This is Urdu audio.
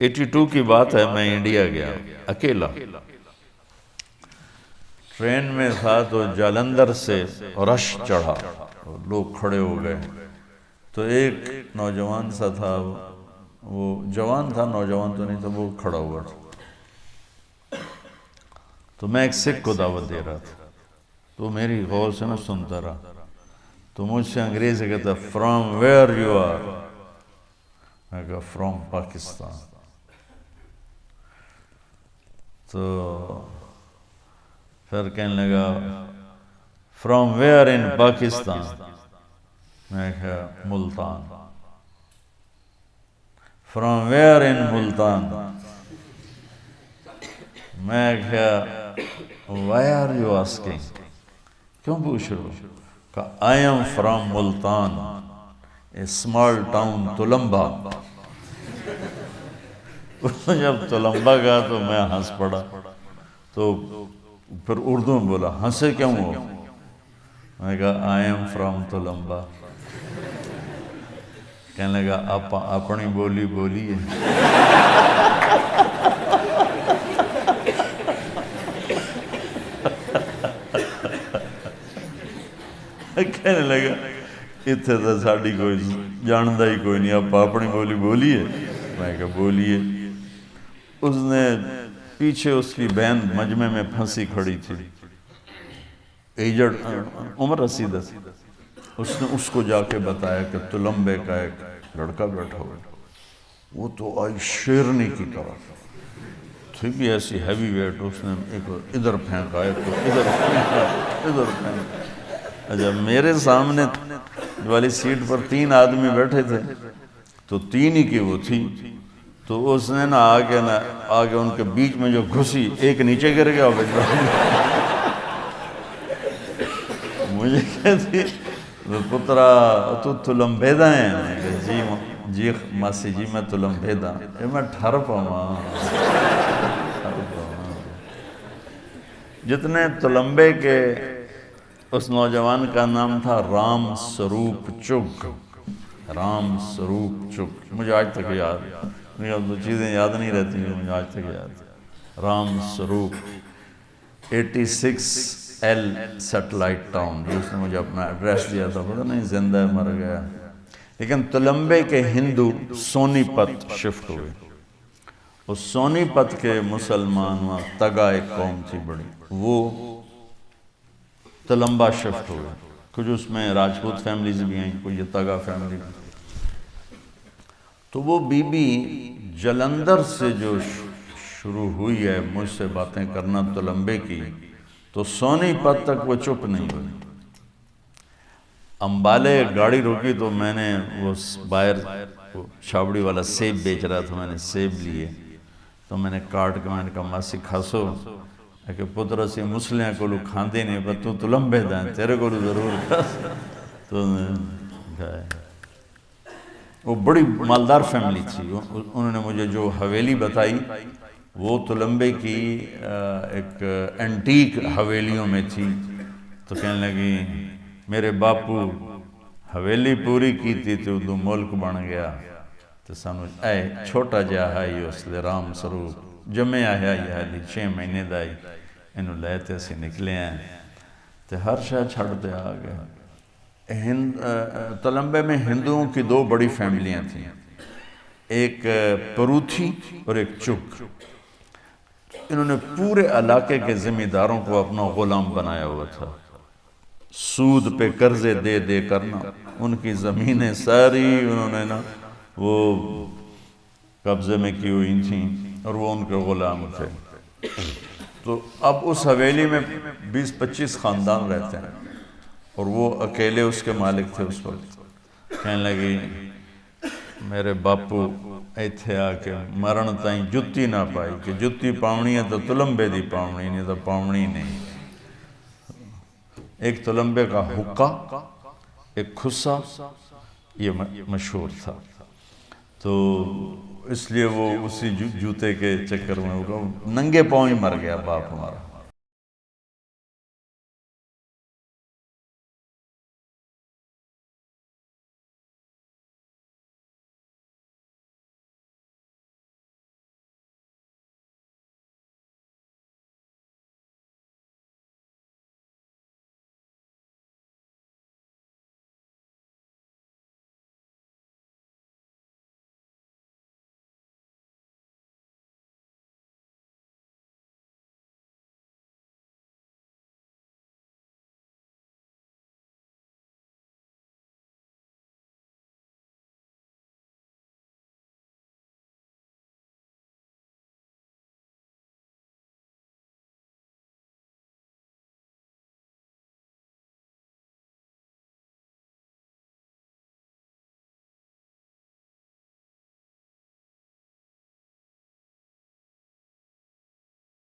82 کی بات ہے، میں انڈیا گیا اکیلا، ٹرین میں تھا تو جالندھر سے رش چڑھا، لوگ کھڑے ہو گئے، تو ایک نوجوان سا تھا، وہ جوان تھا، نوجوان تو نہیں تھا، وہ کھڑا ہوا تھا، تو میں ایک سکھ کو دعوت دے رہا تھا، تو میری غور سے نہ سنتا رہا، تو مجھ سے انگریزی کہتا فرام ویئر یو آر، میں کہا فرام پاکستان، تو پھر کہنے لگا فرام ویئر ان پاکستان، میں کہا ملتان، فرام ویئر ان ملتان، میں کہا وائی آر یو آسکنگ، کیوں پوچھ رہے ہو؟ کہا I am from Multan, a small town Tulamba. جب تلمبا گیا تو میں ہنس پڑا، تو پھر اردو میں بولا ہنسے کیوں ہو؟ میں کہا آئی ایم فرام تلمبا۔ کہنے لگا آپ اپنی بولی بولیے۔ کہنے لگا اتنے تو ساڑی کوئی جاندہ ہی کوئی نہیں، آپ اپنی بولی بولیے۔ میں کہا بولیے۔ اس نے پیچھے اس کی بہن مجمع میں پھنسی کھڑی تھی، ایجڈ عمر رسیدہ، اس نے اس کو جا کے بتایا کہ تلمبے کا ایک لڑکا بیٹھا ہوا، وہ تو آئی شیرنی کی طرح تھی بھی ایسی ہیوی ویٹ، اس نے ایک ادھر پھینکا، ایک ادھر پھینکا، ادھر پھینکا۔ جب میرے سامنے والی سیٹ پر 3 آدمی بیٹھے تھے تو 3 ہی کی وہ تھی، تو اس نے آگے ان کے بیچ میں جو گھسی، ایک نیچے گر گیا، مجھے کہتی پترا تو تلمبیدہ ہیں؟ میں کہا جی ماسی جی میں تلمبیدہ، میں ٹھر پاؤں۔ جتنے تلمبے کے، اس نوجوان کا نام تھا رام سروپ چگ، رام سروپ چگ، مجھے آج تک یاد، مجھے اب 2 چیزیں یاد نہیں رہتی ہیں، مجھے آج تک یاد، رام سروپ، 86L سیٹلائٹ ٹاؤن، اس نے مجھے اپنا ایڈریس دیا تھا، پتہ نہیں زندہ ہے مر گیا۔ لیکن تلمبے کے ہندو سونی پت شفٹ ہوئے، اس سونی پت کے مسلمان وہاں تگا ایک قوم تھی بڑی، وہ تلمبا شفٹ ہوئے، کچھ اس میں راجپوت فیملیز بھی ہیں، کوئی یہ تگا فیملی بھی۔ تو وہ بی بی جلندر سے جو شروع ہوئی ہے مجھ سے باتیں کرنا تلمبے کی، تو سونی پت تک وہ چپ نہیں ہوئی۔ امبالے گاڑی روکی تو میں نے وہ باہر چھاوڑی والا سیب بیچ رہا تھا، میں نے سیب لیے، تو میں نے کاٹ کے میں نے کہا ماسی کھاسو، کہ پتر اسی مسلیاں کو لوگ کھاندے نہیں، پر تو تلمبے دائیں، تیرے کو ضرور کھاس۔ تو کھائے، وہ بڑی مالدار فیملی تھی، انہوں نے مجھے جو حویلی بتائی وہ تلمبے کی ایک اینٹیک حویلیوں میں تھی، تو کہنے لگی میرے باپو حویلی پوری کی تھی تو دو ملک بن گیا، تو سانو اے چھوٹا جا ہے اس لئے رام سروپ جمعے آیا یہ حالی 6 مہینے دائی، انہوں لیتے سے نکلے ہیں، تو ہر شاہ چھڑتے آگئے۔ تلمبے میں ہندوؤں کی 2 بڑی فیملیاں تھیں، ایک پروتھی اور ایک چگ، انہوں نے پورے علاقے کے ذمہ داروں کو اپنا غلام بنایا ہوا تھا، سود پہ قرضے دے دے کرنا، ان کی زمینیں ساری انہوں نے وہ قبضے میں کی ہوئی تھیں، اور وہ ان کے غلام تھے۔ تو اب اس حویلی میں 20-25 خاندان رہتے ہیں، اور وہ اکیلے اس کے مالک تھے اس وقت۔ کہنے لگی میرے باپو ایتھے آ کے مرن تائیں جتی نہ پائی، کہ جتی پاؤنی ہے تو تلمبے دی پاؤنی نہیں تو پاؤنی نہیں۔ ایک تلمبے کا حقہ، ایک کھسا، یہ مشہور تھا، تو اس لیے وہ اسی جوتے کے چکر میں ننگے پاؤں ہی مر گیا باپ ہمارا۔